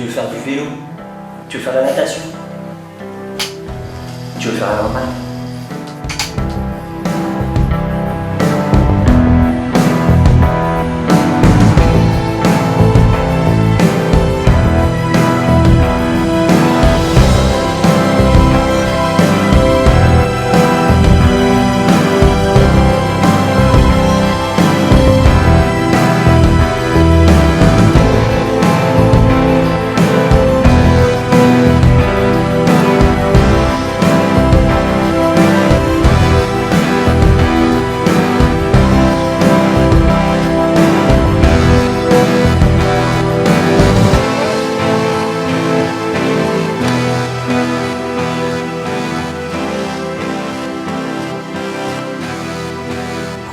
Tu veux faire du vélo? Tu veux faire de la natation? Tu veux faire la normale?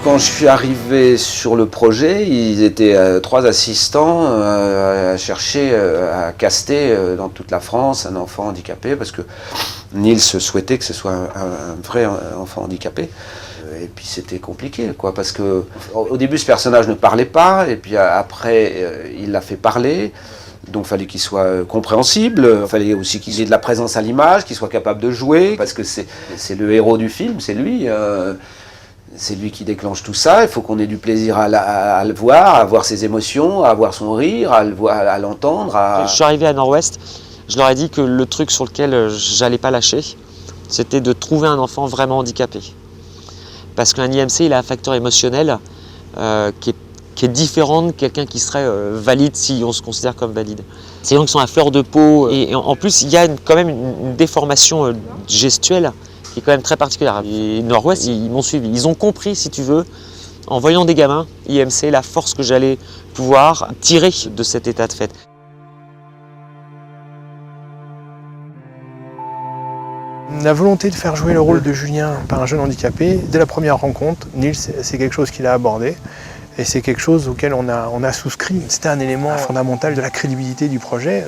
Quand je suis arrivé sur le projet, ils étaient 3 assistants à chercher, à caster dans toute la France un enfant handicapé, parce que Nils souhaitait que ce soit un vrai enfant handicapé. Et puis c'était compliqué, quoi, parce que au début ce personnage ne parlait pas, et puis après il l'a fait parler. Donc il fallait qu'il soit compréhensible, il fallait aussi qu'il ait de la présence à l'image, qu'il soit capable de jouer, parce que c'est le héros du film, c'est lui. C'est lui qui déclenche tout ça, il faut qu'on ait du plaisir à le voir, à voir ses émotions, à voir son rire, à l'entendre. Je suis arrivé à Nord-Ouest, je leur ai dit que le truc sur lequel j'allais pas lâcher, c'était de trouver un enfant vraiment handicapé. Parce qu'un IMC, il a un facteur émotionnel qui est différent de quelqu'un qui serait valide si on se considère comme valide. C'est des gens qui sont à fleur de peau, et en plus il y a quand même une déformation gestuelle qui est quand même très particulière. Et Nord-Ouest, ils m'ont suivi. Ils ont compris, si tu veux, en voyant des gamins, IMC, la force que j'allais pouvoir tirer de cet état de fait. La volonté de faire jouer le rôle de Julien par un jeune handicapé, dès la première rencontre, Nils, c'est quelque chose qu'il a abordé. Et c'est quelque chose auquel on a souscrit. C'était un élément fondamental de la crédibilité du projet.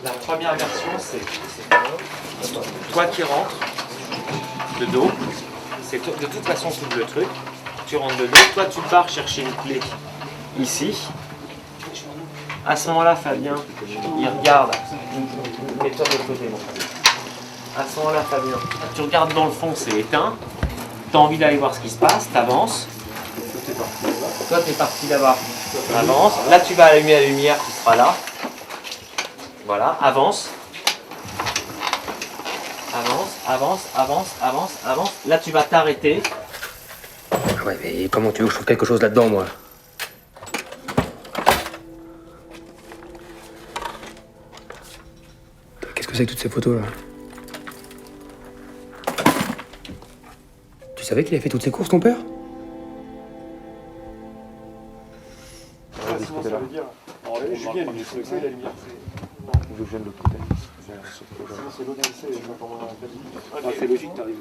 La première version, c'est toi qui rentres de dos. C'est de toute façon tout le truc. Tu rentres de dos. Toi, tu pars chercher une clé ici. À ce moment-là, Fabien, il regarde. Mets-toi de l'autre côté, mon Fabien. À ce moment-là, Fabien, tu regardes dans le fond, c'est éteint. Tu as envie d'aller voir ce qui se passe, tu avances. Toi, tu es parti là-bas. Avance. Là, tu vas allumer la lumière qui sera là. Voilà, avance. Avance, avance, avance, avance, avance. Là, tu vas t'arrêter. Ouais, mais comment tu veux que je trouve quelque chose là-dedans, moi? Qu'est-ce que c'est que toutes ces photos, là? Tu savais qu'il a fait toutes ces courses, ton père?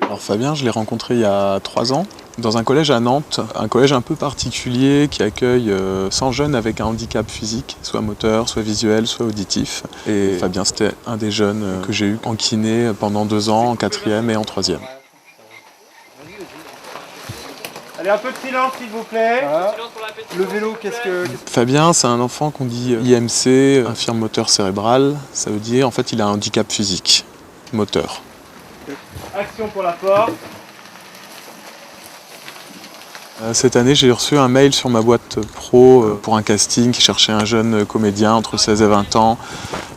Alors Fabien, je l'ai rencontré il y a 3 ans dans un collège à Nantes, un collège un peu particulier qui accueille 100 jeunes avec un handicap physique, soit moteur, soit visuel, soit auditif. Et Fabien, c'était un des jeunes que j'ai eu en kiné pendant 2 ans, en 4e et en 3e. Allez, un peu de silence s'il vous plaît. Voilà. Le vélo, qu'est-ce que... Fabien, c'est un enfant qu'on dit IMC, infirme moteur cérébral. Ça veut dire, en fait, il a un handicap physique, moteur. Action pour la porte. Cette année, j'ai reçu un mail sur ma boîte pro pour un casting qui cherchait un jeune comédien entre 16 et 20 ans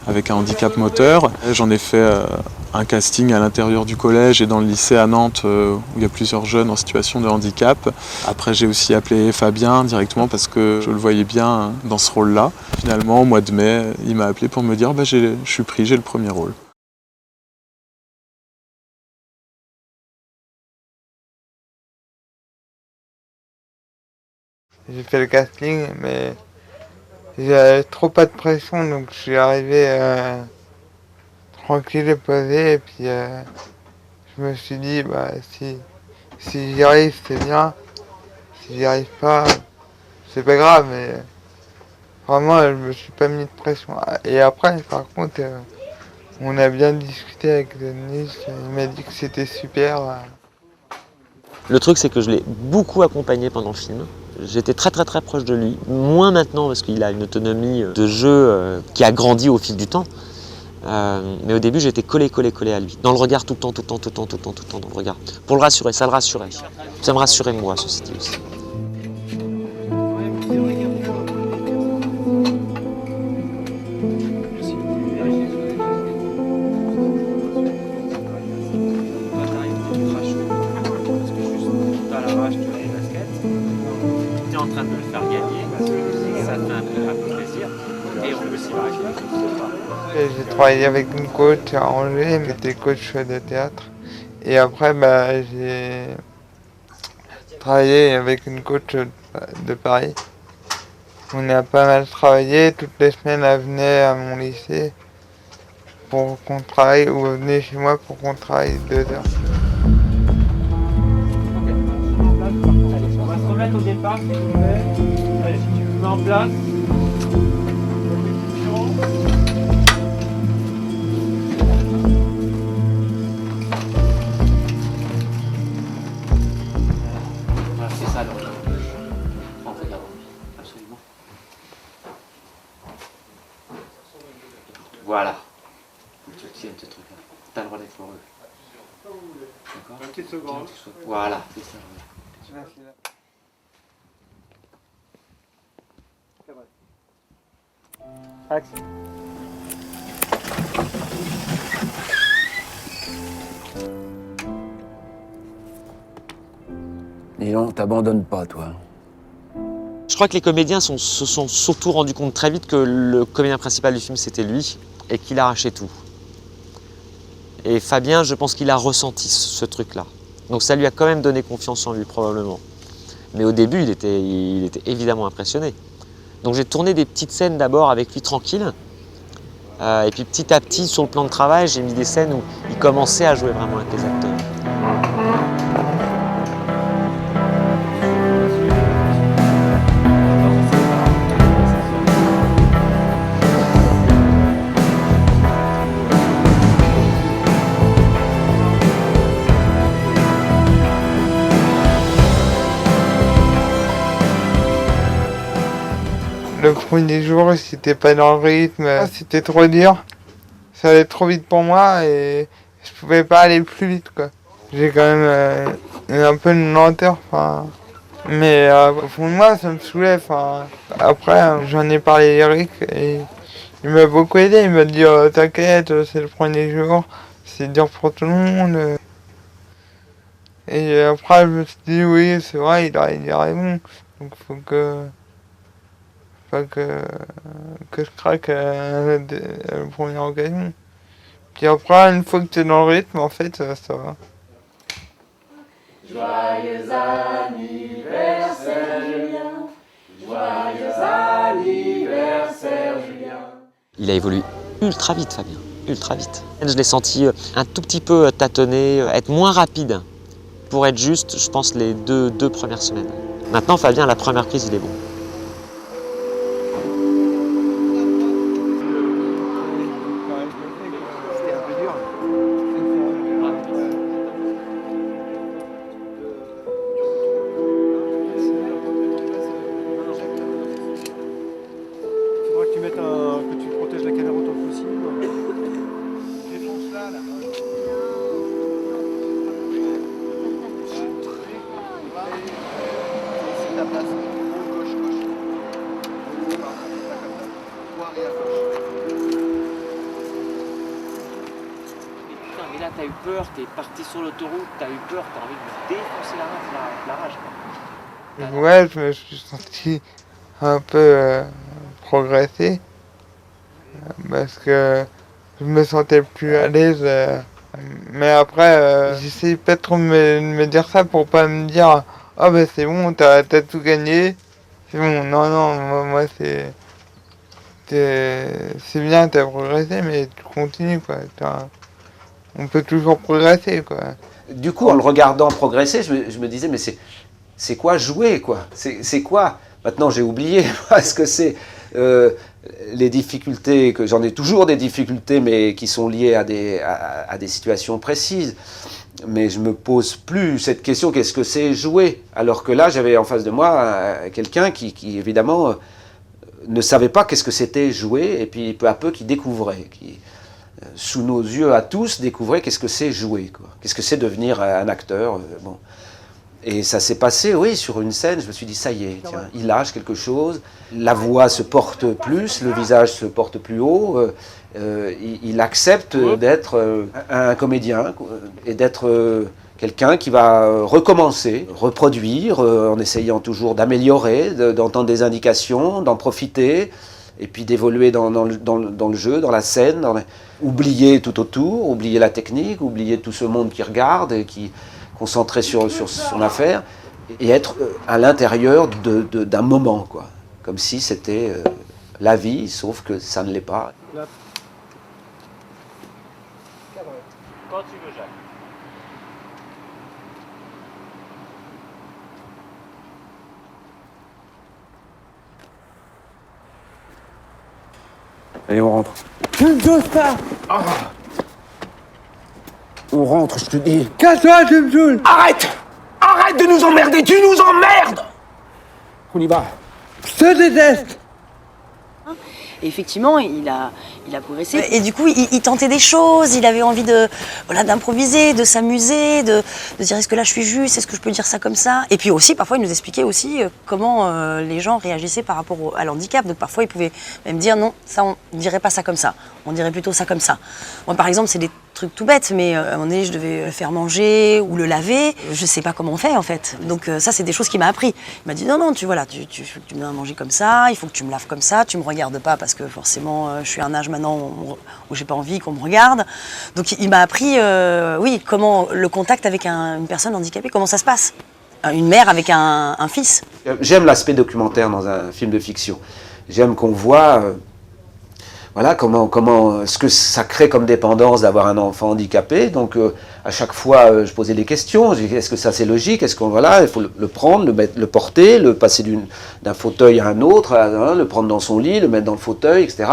avec un handicap moteur. J'en ai fait un casting à l'intérieur du collège et dans le lycée à Nantes où il y a plusieurs jeunes en situation de handicap. Après, j'ai aussi appelé Fabien directement parce que je le voyais bien dans ce rôle-là. Finalement, au mois de mai, il m'a appelé pour me dire je suis pris, j'ai le premier rôle. J'ai fait le casting, mais j'avais trop pas de pression, donc je suis arrivé tranquille et posé, et puis je me suis dit, bah, si j'y arrive, c'est bien, si j'y arrive pas, c'est pas grave, mais vraiment, je me suis pas mis de pression. Et après, par contre, On a bien discuté avec Denis, il m'a dit que c'était super. Le truc, c'est que je l'ai beaucoup accompagné pendant le film. J'étais très proche de lui. Moins maintenant parce qu'il a une autonomie de jeu qui a grandi au fil du temps. Mais au début, j'étais collé à lui. Dans le regard tout le temps dans le regard. Pour le rassurer, ça le rassurait. Ça me rassurait moi, ceci dit aussi. En train de le faire gagner, ça te fait un peu plaisir et on peut s'y varier. J'ai travaillé avec une coach à Angers, qui était coach de théâtre. Et après, j'ai travaillé avec une coach de Paris. On a pas mal travaillé, toutes les semaines elle venait à mon lycée pour qu'on travaille, ou elle venait chez moi pour qu'on travaille 2 heures. On va se remettre au départ, s'il vous plaît. Allez, si tu me mets en place. Voilà, c'est ça, donc. En regardant, absolument. Voilà. Tu tiens ce truc-là. T'as le droit d'être heureux. D'accord ? Une petite seconde. Voilà, c'est ça. Action. Et on t'abandonne pas, toi. Je crois que les comédiens se sont surtout rendus compte très vite que le comédien principal du film, c'était lui, et qu'il arrachait tout. Et Fabien, je pense qu'il a ressenti ce truc-là. Donc ça lui a quand même donné confiance en lui, probablement. Mais au début, il était évidemment impressionné. Donc j'ai tourné des petites scènes d'abord avec lui tranquille. Et puis petit à petit, sur le plan de travail, j'ai mis des scènes où il commençait à jouer vraiment avec les acteurs. Le premier jour, j'étais pas dans le rythme, c'était trop dur. Ça allait trop vite pour moi et je pouvais pas aller plus vite, quoi. J'ai quand même un peu une lenteur, mais au fond de moi, ça me saoulait. Après, j'en ai parlé à Eric et il m'a beaucoup aidé. Il m'a dit t'inquiète, c'est le premier jour, c'est dur pour tout le monde. Et après, je me suis dit oui, c'est vrai, il a raison. Donc faut que je craque à la première occasion. Puis après, une fois que tu es dans le rythme, en fait, ça va. Joyeux anniversaire Julien, joyeux anniversaire Julien. Il a évolué ultra vite, Fabien, ultra vite. Je l'ai senti un tout petit peu tâtonner, être moins rapide pour être juste, je pense, les deux premières semaines. Maintenant, Fabien, à la première prise, il est bon. Que tu protèges la caméra autant que possible. Défonce là. C'est ta place. Gauche. Poirier à gauche. Mais putain, mais là t'as eu peur, t'es parti sur l'autoroute, t'as eu peur, t'as envie de défoncer la rage, quoi. Ouais, je me suis senti un peu progresser parce que je me sentais plus à l'aise. Mais après, j'essaye pas trop de me dire ça pour pas me dire ah ben c'est bon, t'as tout gagné, c'est bon. Non, moi c'est bien, t'as progressé, mais tu continues, quoi. On peut toujours progresser, quoi. Du coup, en le regardant progresser, je me disais, mais c'est quoi jouer, quoi? C'est quoi? Maintenant, j'ai oublié ce que c'est. les difficultés, que j'en ai toujours des difficultés, mais qui sont liées à des situations précises. Mais je me pose plus cette question, qu'est-ce que c'est jouer? Alors que là, j'avais en face de moi quelqu'un qui évidemment ne savait pas qu'est-ce que c'était jouer, et puis peu à peu qui découvrait, qui sous nos yeux à tous découvrait qu'est-ce que c'est jouer, quoi. Qu'est-ce que c'est devenir un acteur. Bon. Et ça s'est passé, oui, sur une scène, je me suis dit, ça y est, tiens, il lâche quelque chose, la voix se porte plus, le visage se porte plus haut, il accepte d'être un comédien et d'être quelqu'un qui va recommencer, reproduire, en essayant toujours d'améliorer, d'entendre des indications, d'en profiter, et puis d'évoluer dans le jeu, dans la scène, oublier tout autour, oublier la technique, oublier tout ce monde qui regarde et qui concentré sur son affaire, et être à l'intérieur d'un moment, quoi. Comme si c'était la vie, sauf que ça ne l'est pas. Quand tu veux, Jacques. Allez, on rentre. Tu me saoules pas. On rentre, je te dis. Casse-toi, tu me saoules. Arrête! Arrête de nous emmerder, tu nous emmerdes! On y va. Je te déteste. Et effectivement, il a progressé. Et du coup, il tentait des choses, il avait envie d'improviser, de s'amuser, de dire est-ce que là je suis juste, est-ce que je peux dire ça comme ça. Et puis aussi, parfois, il nous expliquait aussi comment les gens réagissaient par rapport à l'handicap. Donc parfois, il pouvait même dire non, ça on ne dirait pas ça comme ça, on dirait plutôt ça comme ça. Moi, par exemple, c'est des trucs tout bêtes, mais à un moment donné, je devais le faire manger ou le laver. Je sais pas comment on fait en fait. Donc ça, c'est des choses qu'il m'a appris. Il m'a dit non, tu me donnes à manger comme ça, il faut que tu me laves comme ça, tu me regardes pas parce que forcément, je suis à un âge maintenant où j'ai pas envie qu'on me regarde. Donc il m'a appris, oui, comment le contact avec une personne handicapée, comment ça se passe. Une mère avec un fils. J'aime l'aspect documentaire dans un film de fiction. J'aime qu'on voit voilà, comment ce que ça crée comme dépendance d'avoir un enfant handicapé. Donc à chaque fois, je posais des questions. Est-ce que ça c'est logique? Est-ce qu'on il faut le prendre, le porter, le passer d'un fauteuil à un autre, le prendre dans son lit, le mettre dans le fauteuil, etc.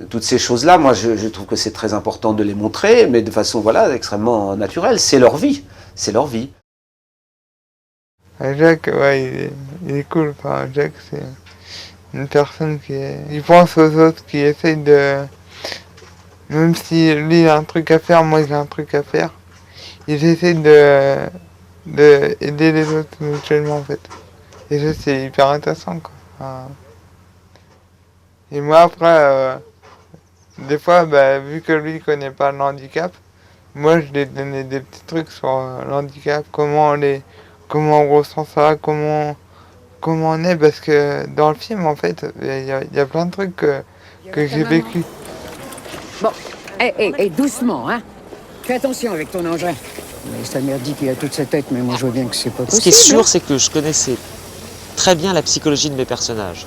Toutes ces choses-là, moi, je trouve que c'est très important de les montrer, mais de façon extrêmement naturelle. C'est leur vie, c'est leur vie. Jacques, ouais, il est cool. Enfin, Jacques, c'est une personne il pense aux autres, qui essaye de... Même si lui il a un truc à faire, moi j'ai un truc à faire, ils essayent de aider les autres mutuellement en fait. Et ça c'est hyper intéressant quoi. Enfin... Et moi après, des fois, vu que lui il connaît pas le handicap, moi je lui ai donné des petits trucs sur l'handicap, comment on ressent ça, comment on est, parce que dans le film, en fait, il y a plein de trucs que j'ai vécu. Bon, doucement, hein. Fais attention avec ton engin. Mais sa mère dit qu'il a toute sa tête, mais moi je vois bien que c'est pas possible. Ce qui est sûr, c'est que je connaissais très bien la psychologie de mes personnages,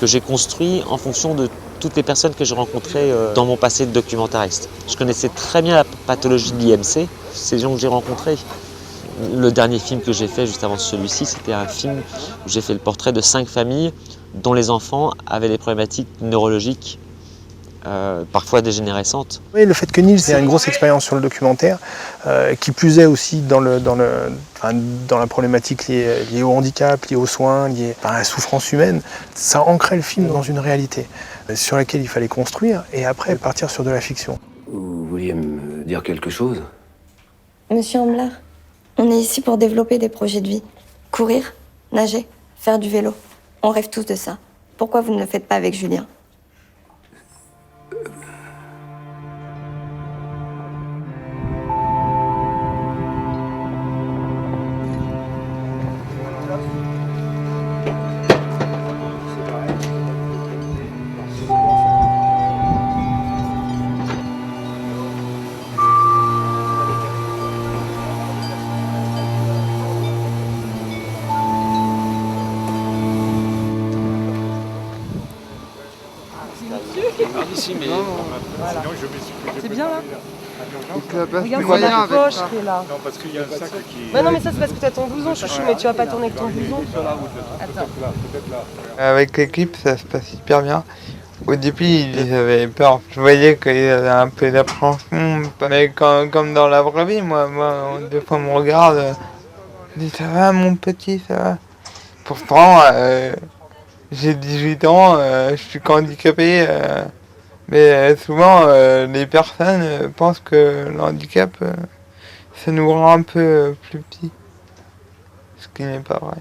que j'ai construit en fonction de toutes les personnes que j'ai rencontrées dans mon passé de documentariste. Je connaissais très bien la pathologie de l'IMC, ces gens que j'ai rencontrés. Le dernier film que j'ai fait juste avant celui-ci, c'était un film où j'ai fait le portrait de 5 familles dont les enfants avaient des problématiques neurologiques, parfois dégénérescentes. Oui, le fait que Nils ait une grosse expérience sur le documentaire, qui plus est aussi dans la problématique liée au handicap, liée aux soins, liée à la souffrance humaine, ça ancrait le film dans une réalité sur laquelle il fallait construire et après partir sur de la fiction. Vous vouliez me dire quelque chose? Monsieur Ambler, on est ici pour développer des projets de vie. Courir, nager, faire du vélo. On rêve tous de ça. Pourquoi vous ne le faites pas avec Julien ? C'est bien là. Regarde, c'est ta poche qui est là. Non, parce qu'il y a un sac qui... Non, mais ça c'est parce que t'as ton blouson, chouchou, mais tu vas pas tourner avec ton blouson. Attends. Avec l'équipe, ça se passe hyper bien. Au début, ils avaient peur. Je voyais qu'ils avaient un peu d'appréhension. Mais comme dans la vraie vie, moi des fois, on me regarde. Je dis, ça va, mon petit, ça va. Pourtant, j'ai 18 ans, je suis handicapé. Mais souvent, les personnes pensent que le handicap, ça nous rend un peu plus petits. Ce qui n'est pas vrai.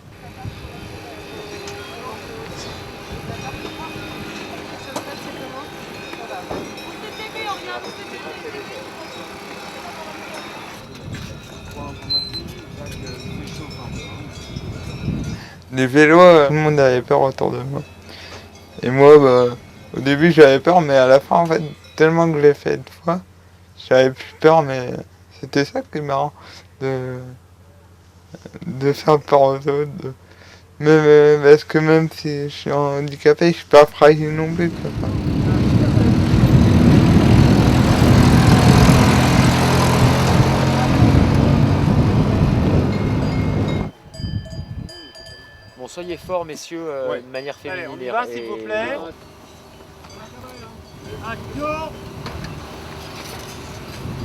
Les vélos, tout le monde avait peur autour de moi. Et moi, au début j'avais peur, mais à la fin, en fait, tellement que je l'ai fait 2 fois, j'avais plus peur, mais c'était ça qui est marrant, de faire peur aux autres. Parce que même si je suis handicapé, je suis pas fragile non plus. Bon, soyez forts, messieurs, de manière féminine. Allez, on y va, s'il vous plaît. Action.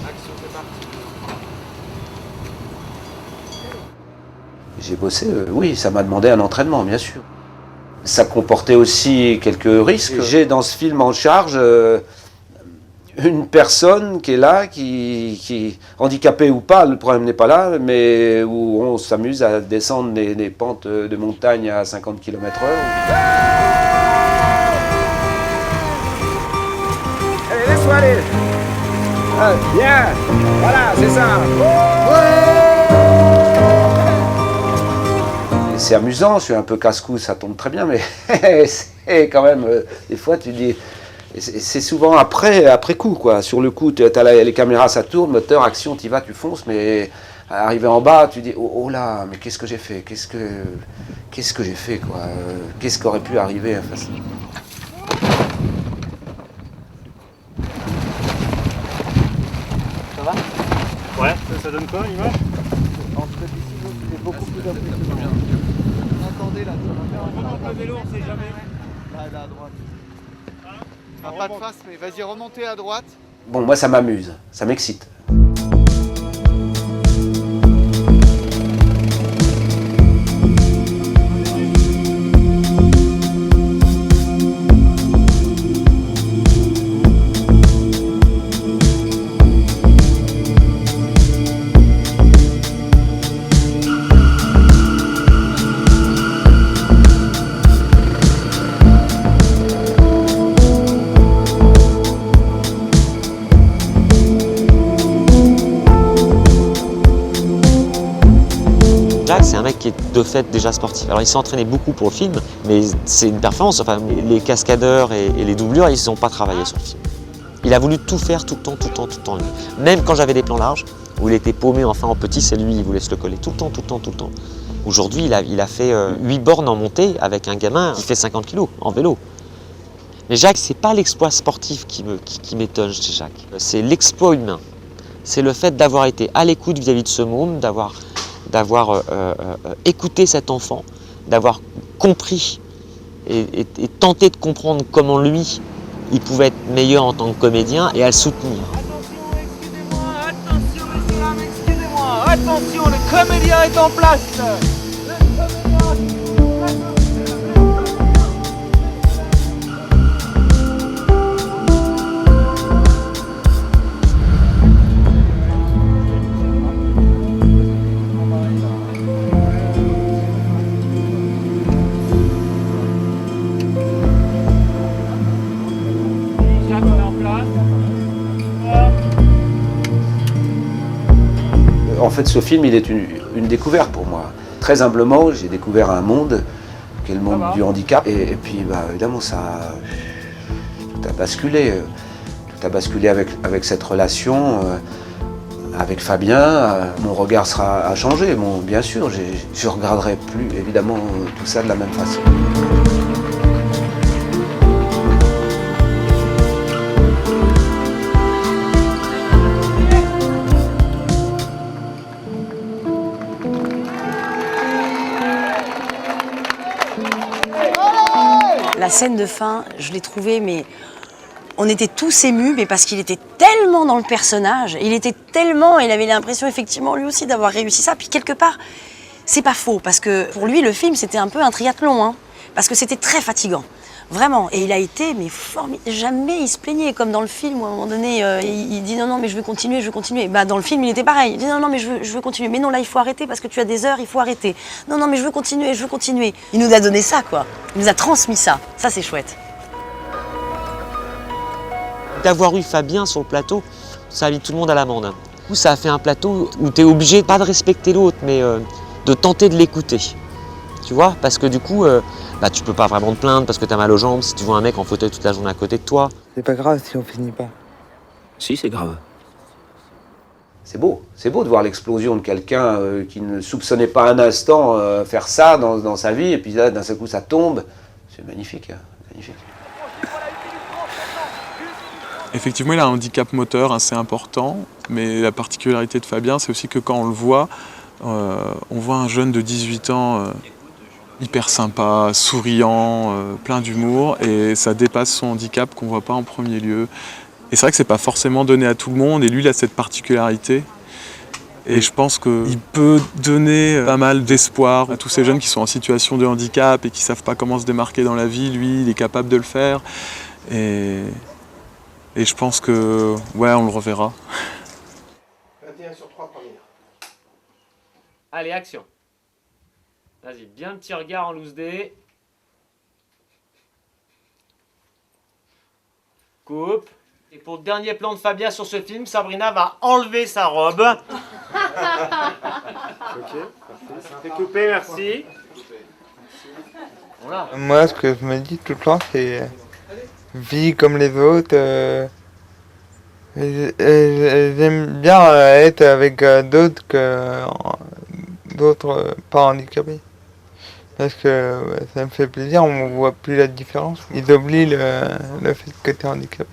Action, c'est parti. J'ai bossé, oui, ça m'a demandé un entraînement, bien sûr. Ça comportait aussi quelques risques. J'ai dans ce film en charge une personne qui est là, qui handicapée ou pas, le problème n'est pas là, mais où on s'amuse à descendre des pentes de montagne à 50 km/h. Allez, laisse-moi aller. Ah, bien. Voilà, c'est ça. C'est amusant, je suis un peu casse-cou, ça tombe très bien, mais c'est quand même, des fois tu dis, c'est souvent après coup, quoi. Sur le coup, tu as les caméras, ça tourne, moteur, action, tu y vas, tu fonces, mais arrivé en bas, tu dis, oh là, mais qu'est-ce que j'ai fait, qu'est-ce que j'ai fait, quoi. Qu'est-ce qui aurait pu arriver, enfin, Ça va? Ouais, ça donne quoi l'image? Entre d'ici, c'est beaucoup plus impressionnant. Attendez là, ça va faire un remonte le vélo, on sait jamais. Là, à droite. Ah, pas de face, mais vas-y, remontez à droite. Bon, moi ça m'amuse, ça m'excite. C'est un mec qui est de fait déjà sportif. Alors il s'est entraîné beaucoup pour le film, mais c'est une performance. Enfin, les cascadeurs et les doublures, ils n'ont pas travaillé sur le film. Il a voulu tout faire tout le temps lui. Même quand j'avais des plans larges, où il était paumé enfin en petit, c'est lui, il voulait se le coller tout le temps. Aujourd'hui, il a fait 8 bornes en montée avec un gamin qui fait 50 kg en vélo. Mais Jacques, c'est pas l'exploit sportif qui m'étonne chez Jacques. C'est l'exploit humain. C'est le fait d'avoir été à l'écoute vis-à-vis de ce môme, d'avoir écouté cet enfant, d'avoir compris et tenté de comprendre comment lui, il pouvait être meilleur en tant que comédien et à le soutenir. Attention, messieurs, dames, excusez-moi. Attention, le comédien est en place. En fait, ce film, il est une découverte pour moi. Très humblement, j'ai découvert un monde, qui est le monde du handicap. Et puis, évidemment, tout a basculé. Tout a basculé avec cette relation, avec Fabien. Mon regard a changé. Bon, bien sûr, je ne regarderai plus, évidemment, tout ça de la même façon. La scène de fin, je l'ai trouvée, mais on était tous émus, mais parce qu'il était tellement dans le personnage, il avait l'impression effectivement lui aussi d'avoir réussi ça. Puis quelque part, c'est pas faux, parce que pour lui, le film, c'était un peu un triathlon, hein, parce que c'était très fatigant. Vraiment, et il a été, mais formidable. Jamais il se plaignait, comme dans le film où à un moment donné, il dit non, mais je veux continuer. Bah, dans le film, il était pareil. Il dit non, mais je veux continuer. Mais non, là, il faut arrêter parce que tu as des heures, il faut arrêter. Non, mais je veux continuer. Il nous a donné ça, quoi. Il nous a transmis ça. Ça, c'est chouette. D'avoir eu Fabien sur le plateau, ça a mis tout le monde à l'amende. Ça a fait un plateau où tu es obligé, pas de respecter l'autre, mais de tenter de l'écouter. Tu vois, parce que du coup, tu peux pas vraiment te plaindre parce que t'as mal aux jambes si tu vois un mec en fauteuil toute la journée à côté de toi. C'est pas grave si on finit pas. Si, c'est grave. C'est beau de voir l'explosion de quelqu'un qui ne soupçonnait pas un instant faire ça dans sa vie, et puis là, d'un seul coup, ça tombe. C'est magnifique, magnifique. Effectivement, il a un handicap moteur assez important, mais la particularité de Fabien, c'est aussi que quand on le voit, on voit un jeune de 18 ans hyper sympa, souriant, plein d'humour, et ça dépasse son handicap qu'on ne voit pas en premier lieu. Et c'est vrai que c'est pas forcément donné à tout le monde, et lui, il a cette particularité. Et je pense qu'il peut donner pas mal d'espoir à tous ces jeunes qui sont en situation de handicap et qui ne savent pas comment se démarquer dans la vie. Lui, il est capable de le faire. Et je pense que, ouais, on le reverra. 21 sur 3 premières. Allez, action. Vas-y, bien petit regard en loose D. Coupe. Et pour le dernier plan de Fabien sur ce film, Sabrina va enlever sa robe. Ok, parfait. C'est coupé, merci. Voilà. Moi, ce que je me dis tout le temps, c'est vie comme les autres. J'aime bien être avec d'autres que d'autres pas handicapés. Parce que ça me fait plaisir, on voit plus la différence. Ils oublient le fait que tu es handicapé.